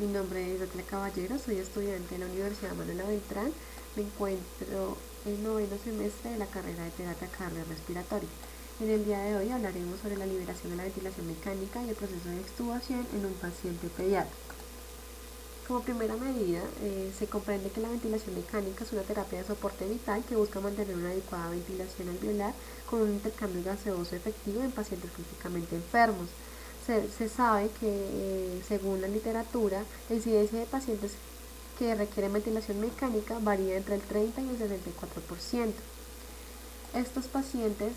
Mi nombre es Natalia Caballero, soy estudiante de la Universidad Manuela Beltrán. Me encuentro en noveno semestre de la carrera de terapia cardiorrespiratoria. En el día de hoy hablaremos sobre la liberación de la ventilación mecánica y el proceso de extubación en un paciente pediátrico. Como primera medida, se comprende que la ventilación mecánica es una terapia de soporte vital que busca mantener una adecuada ventilación alveolar con un intercambio gaseoso efectivo en pacientes críticamente enfermos. Se sabe que, según la literatura, la incidencia de pacientes que requieren ventilación mecánica varía entre el 30 y el 64%. Estos pacientes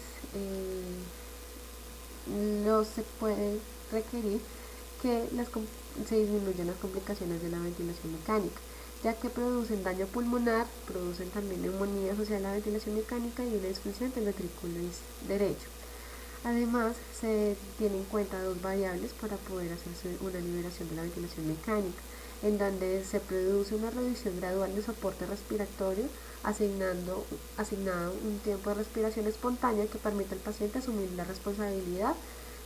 no se puede requerir que se disminuyan las complicaciones de la ventilación mecánica, ya que producen daño pulmonar, producen también neumonía asociada a la ventilación mecánica y una disfunción del ventrículo derecho. Además, se tienen en cuenta dos variables para poder hacerse una liberación de la ventilación mecánica, en donde se produce una reducción gradual de soporte respiratorio, asignado un tiempo de respiración espontánea que permite al paciente asumir la responsabilidad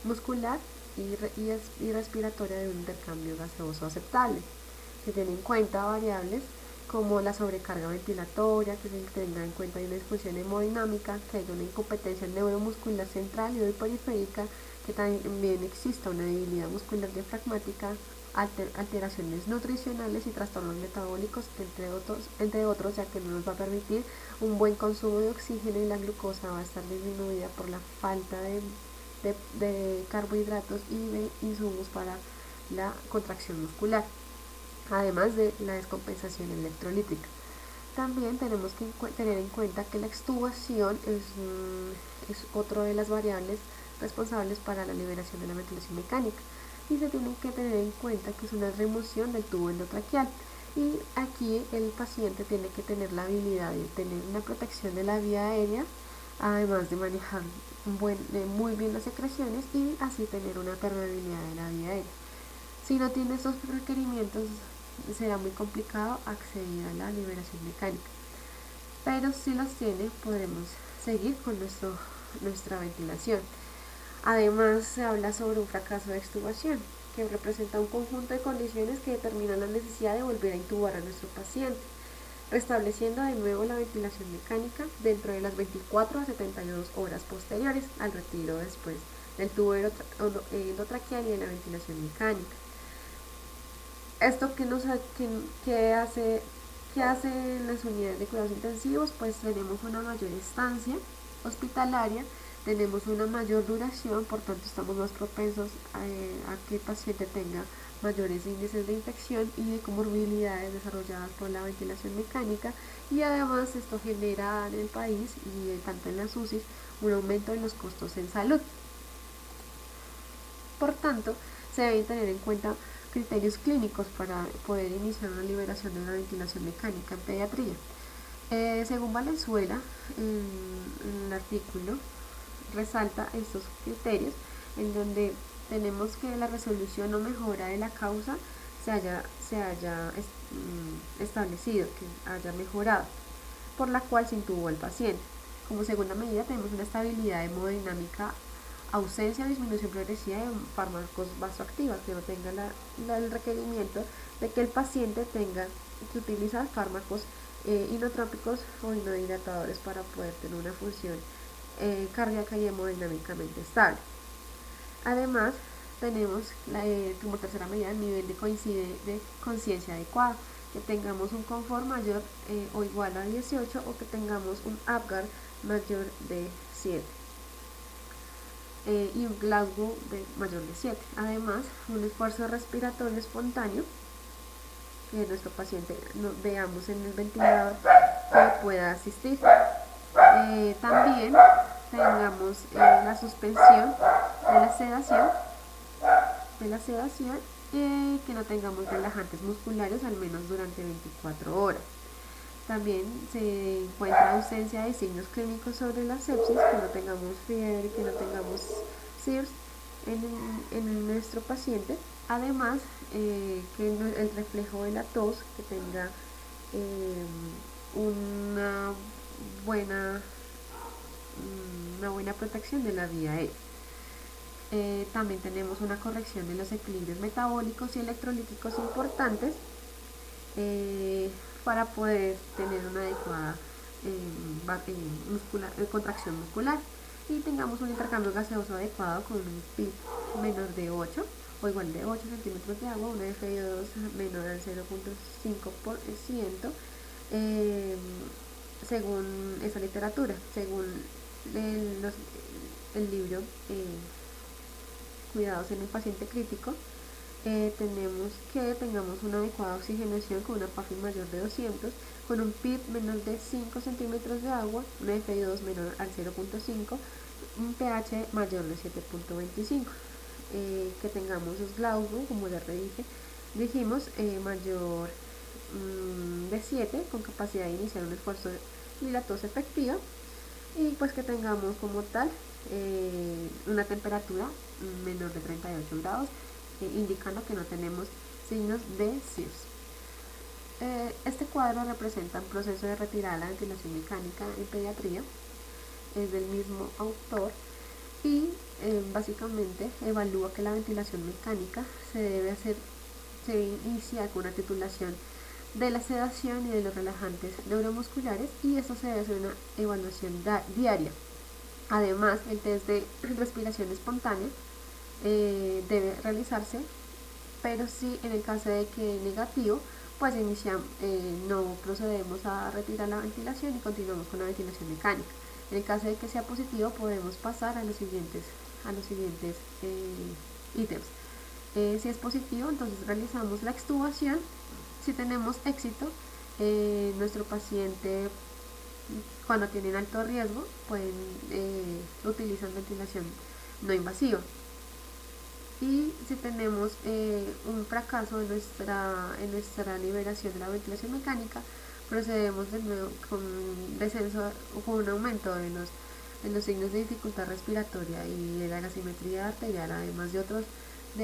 muscular y respiratoria de un intercambio gaseoso aceptable. Se tienen en cuenta variables como la sobrecarga ventilatoria, que se tenga en cuenta una disfunción hemodinámica, que haya una incompetencia neuromuscular central y periférica, que también exista una debilidad muscular diafragmática, alteraciones nutricionales y trastornos metabólicos, entre otros, ya que no nos va a permitir un buen consumo de oxígeno y la glucosa va a estar disminuida por la falta de carbohidratos y de insumos para la contracción muscular, además de la descompensación electrolítica. También tenemos que tener en cuenta que la extubación es otra de las variables responsables para la liberación de la ventilación mecánica, y se tiene que tener en cuenta que es una remoción del tubo endotraqueal, y aquí el paciente tiene que tener la habilidad de tener una protección de la vía aérea, además de manejar muy bien las secreciones y así tener una permeabilidad de la vía aérea. Si no tiene esos requerimientos, será muy complicado acceder a la liberación mecánica, pero si los tiene, podremos seguir con nuestra ventilación. Además, se habla sobre un fracaso de extubación, que representa un conjunto de condiciones que determinan la necesidad de volver a intubar a nuestro paciente, restableciendo de nuevo la ventilación mecánica dentro de las 24 a 72 horas posteriores al retiro después del tubo endotraqueal y de la ventilación mecánica. Esto que hace en las unidades de cuidados intensivos, pues tenemos una mayor estancia hospitalaria, tenemos una mayor duración, por tanto estamos más propensos a que el paciente tenga mayores índices de infección y de comorbilidades desarrolladas por la ventilación mecánica, y además esto genera en el país y tanto en las UCIs un aumento en los costos en salud. Por tanto, se deben tener en cuenta criterios clínicos para poder iniciar una liberación de la ventilación mecánica en pediatría. Según Valenzuela, en el artículo resalta estos criterios, en donde tenemos que la resolución o mejora de la causa se haya establecido, que haya mejorado, por la cual se intubó al paciente. Como segunda medida tenemos una estabilidad hemodinámica, ausencia o disminución progresiva de fármacos vasoactivos, que no tenga el requerimiento de que el paciente tenga que utilizar fármacos inotrópicos o inodilatadores para poder tener una función cardíaca y hemodinámicamente estable. Además, tenemos como tercera medida el nivel de conciencia adecuado, que tengamos un confort mayor o igual a 18 o que tengamos un Apgar mayor de 7. Y un Glasgow mayor de 7. Además, un esfuerzo respiratorio espontáneo, que nuestro paciente veamos en el ventilador que pueda asistir. También tengamos la suspensión de la sedación, que no tengamos relajantes musculares al menos durante 24 horas. También se encuentra ausencia de signos clínicos sobre la sepsis, que no tengamos fiebre, que no tengamos SIRS en nuestro paciente. Además, que el reflejo de la tos, que tenga una buena protección de la vía aérea. También tenemos una corrección de los equilibrios metabólicos y electrolíticos importantes para poder tener una adecuada contracción muscular y tengamos un intercambio gaseoso adecuado con un PIB menor de 8 o igual de 8 centímetros de agua, una FiO2 menor al 0.5%, según esa literatura, según el libro Cuidados en el paciente crítico. Tenemos que tengamos una adecuada oxigenación con una PAFI mayor de 200, con un PIB menor de 5 centímetros de agua, una FiO2 menor al 0.5, un pH mayor de 7.25, que tengamos Glasgow, como ya dijimos, mayor de 7, con capacidad de iniciar un esfuerzo dilatoso efectivo, y pues que tengamos como tal una temperatura menor de 38 grados, indicando que no tenemos signos de SIRS. Este cuadro representa un proceso de retirada de la ventilación mecánica en pediatría, es del mismo autor y básicamente evalúa que la ventilación mecánica se inicia con una titulación de la sedación y de los relajantes neuromusculares, y esto se debe hacer una evaluación diaria. Además, el test de respiración espontánea debe realizarse, pero si en el caso de que negativo, pues no procedemos a retirar la ventilación y continuamos con la ventilación mecánica. En el caso de que sea positivo, podemos pasar a los siguientes ítems. Si es positivo, entonces realizamos la extubación. Si tenemos éxito, nuestro paciente, cuando tienen alto riesgo, pueden utilizar ventilación no invasiva. Y si tenemos un fracaso en nuestra liberación de la ventilación mecánica, procedemos de nuevo con un descenso o con un aumento de los signos de dificultad respiratoria y de la gasimetría arterial, además de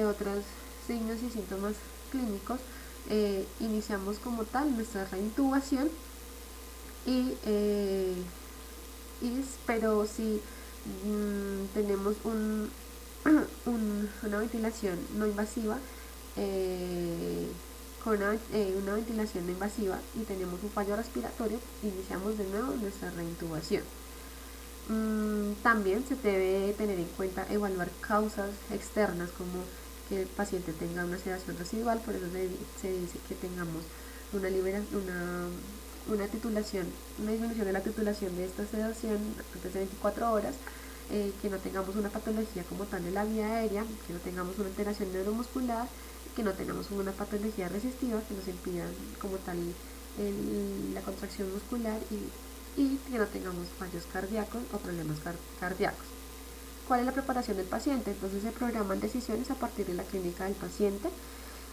otros signos y síntomas clínicos. Iniciamos como tal nuestra reintubación pero si tenemos una ventilación no invasiva, con una ventilación no invasiva y tenemos un fallo respiratorio, iniciamos de nuevo nuestra reintubación. También se debe tener en cuenta evaluar causas externas como que el paciente tenga una sedación residual, por eso se dice que tengamos una disminución de la titulación de esta sedación antes de 24 horas, que no tengamos una patología como tal de la vía aérea, que no tengamos una alteración neuromuscular, que no tengamos una patología resistiva que nos impida como tal la contracción muscular y que no tengamos fallos cardíacos o problemas cardíacos. ¿Cuál es la preparación del paciente? Entonces se programan decisiones a partir de la clínica del paciente,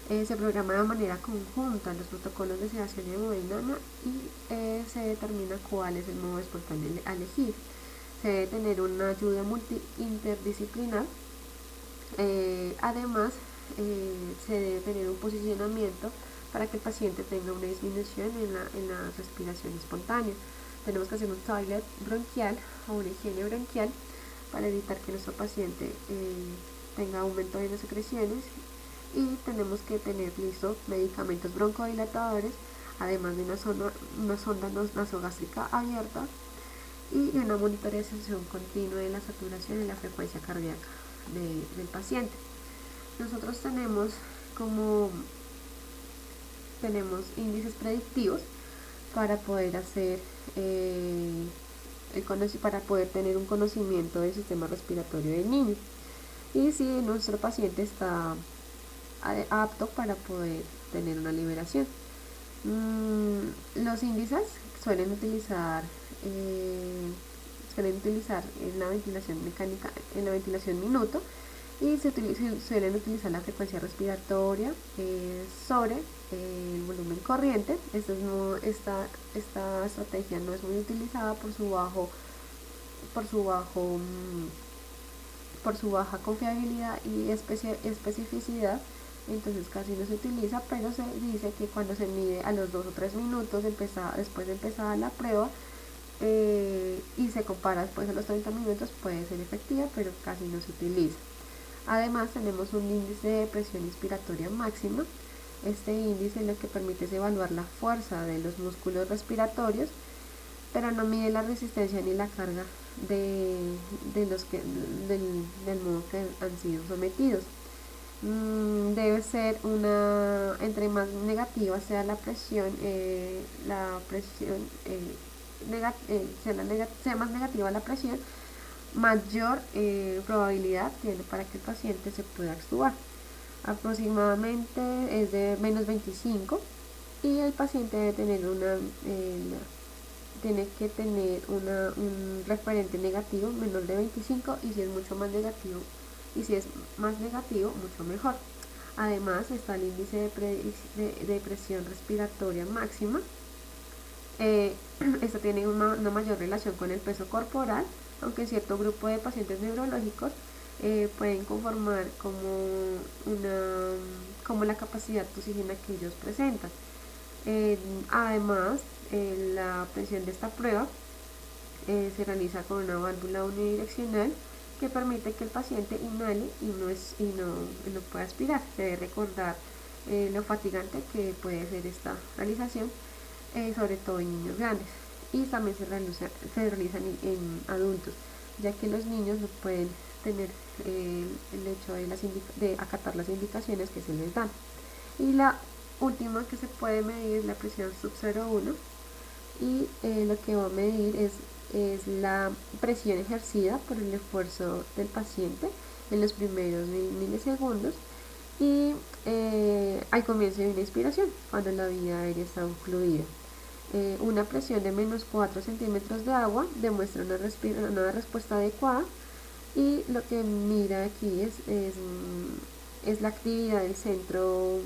se programa de manera conjunta los protocolos de sedación y hemodinamia y se determina cuál es el modo espontáneo a elegir. Se debe tener una ayuda interdisciplinar. Además, se debe tener un posicionamiento para que el paciente tenga una disminución en la respiración espontánea. Tenemos que hacer un toilet bronquial o una higiene bronquial para evitar que nuestro paciente tenga aumento de las secreciones, y tenemos que tener listos medicamentos broncodilatadores, además de una sonda nasogástrica abierta y una monitorización continua de la saturación y la frecuencia cardíaca del paciente. Nosotros tenemos índices predictivos para poder hacer para poder tener un conocimiento del sistema respiratorio del niño y si nuestro paciente está apto para poder tener una liberación. Los índices suelen utilizar en la ventilación mecánica, en la ventilación minuto, y suelen utilizar la frecuencia respiratoria sobre el volumen corriente. Esta estrategia no es muy utilizada por su baja confiabilidad y especificidad, entonces casi no se utiliza, pero se dice que cuando se mide a los 2 o 3 minutos después de empezar la prueba y se compara después a los 30 minutos puede ser efectiva, pero casi no se utiliza. Además tenemos un índice de presión inspiratoria máxima. Este índice lo que permite es evaluar la fuerza de los músculos respiratorios, pero no mide la resistencia ni la carga del modo que han sido sometidos. Debe ser entre más negativa sea la presión, sea más negativa la presión, mayor probabilidad tiene para que el paciente se pueda extubar. Aproximadamente es de menos 25 y el paciente debe tener tiene que tener un referente negativo menor de 25, y si es mucho más negativo, mucho mejor. Además está el índice de presión respiratoria máxima. Esto tiene una mayor relación con el peso corporal, aunque cierto grupo de pacientes neurológicos pueden conformar como la capacidad toxígena que ellos presentan. Además, la presión de esta prueba se realiza con una válvula unidireccional que permite que el paciente inhale y no pueda aspirar. Se debe recordar lo fatigante que puede ser esta realización, sobre todo en niños grandes, y también se realizan en adultos, ya que los niños no pueden tener el hecho de acatar las indicaciones que se les dan. Y la última que se puede medir es la presión sub 0,1, y lo que va a medir es la presión ejercida por el esfuerzo del paciente en los primeros milisegundos y al comienzo de una inspiración, cuando la vía aérea está ocluida. Una presión de menos 4 centímetros de agua demuestra una respuesta adecuada, y lo que mira aquí es la actividad del centro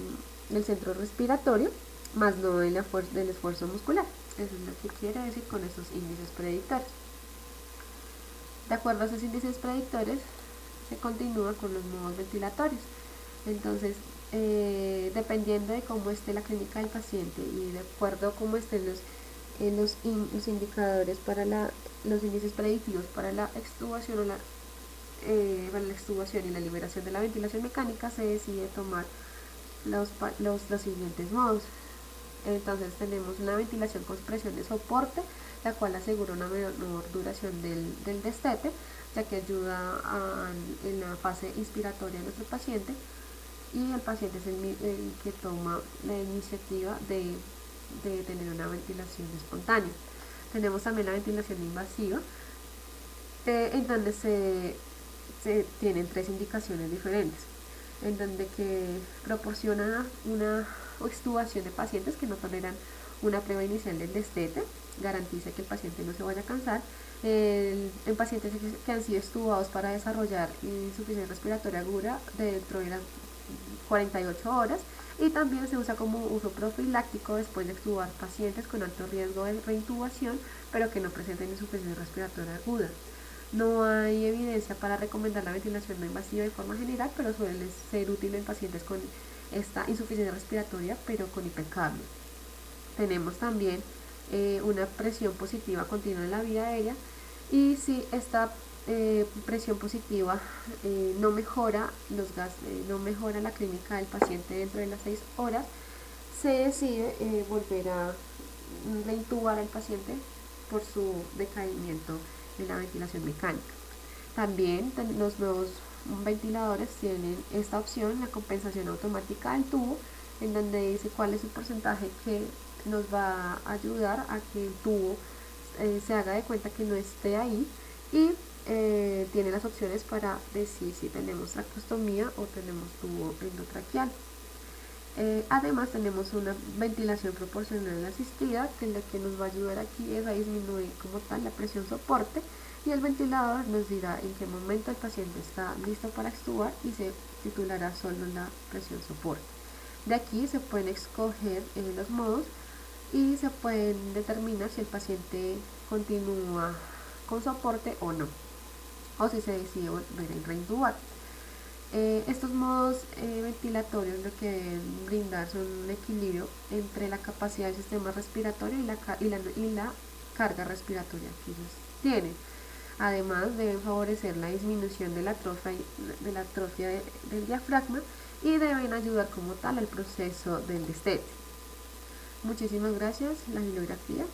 respiratorio, más no del esfuerzo muscular. Eso es lo que quiere decir con estos índices predictores. De acuerdo a esos índices predictores, se continúa con los modos ventilatorios. Entonces, dependiendo de cómo esté la clínica del paciente y de acuerdo a cómo estén los indicadores los índices predictivos para la extubación y la liberación de la ventilación mecánica, se decide tomar los siguientes modos. Entonces tenemos una ventilación con presión de soporte, la cual asegura una menor duración del destete, ya que ayuda en la fase inspiratoria de nuestro paciente, y el paciente es el que toma la iniciativa de tener una ventilación espontánea. Tenemos también la ventilación invasiva, en donde se tienen 3 indicaciones diferentes, en donde que proporciona una extubación de pacientes que no toleran una prueba inicial del destete, garantiza que el paciente no se vaya a cansar, en pacientes que han sido extubados para desarrollar insuficiencia respiratoria aguda dentro de las 48 horas, y también se usa como uso profiláctico después de extubar pacientes con alto riesgo de reintubación pero que no presenten insuficiencia respiratoria aguda. No hay evidencia para recomendar la ventilación no invasiva de forma general, pero suele ser útil en pacientes con esta insuficiencia respiratoria pero con hipercapnia. Tenemos también una presión positiva continua en la vía aérea, y si esta presión positiva no mejora no mejora la clínica del paciente dentro de las 6 horas, se decide volver a reintubar al paciente por su decaimiento de la ventilación mecánica. También los nuevos ventiladores tienen esta opción, la compensación automática del tubo, en donde dice cuál es el porcentaje que nos va a ayudar a que el tubo se haga de cuenta que no esté ahí, y tiene las opciones para decir si tenemos tracostomía o tenemos tubo endotraqueal. Además tenemos una ventilación proporcional asistida, que lo que nos va a ayudar aquí es a disminuir como tal la presión soporte, y el ventilador nos dirá en qué momento el paciente está listo para extubar y se titulará solo la presión soporte. De aquí se pueden escoger los modos y se pueden determinar si el paciente continúa con soporte o no, o si se decide volver a reintubar. Estos modos ventilatorios lo que deben brindar son un equilibrio entre la capacidad del sistema respiratorio y la carga respiratoria que ellos tienen. Además, deben favorecer la disminución de la atrofia del diafragma y deben ayudar como tal al proceso del destete. Muchísimas gracias, la angiografía.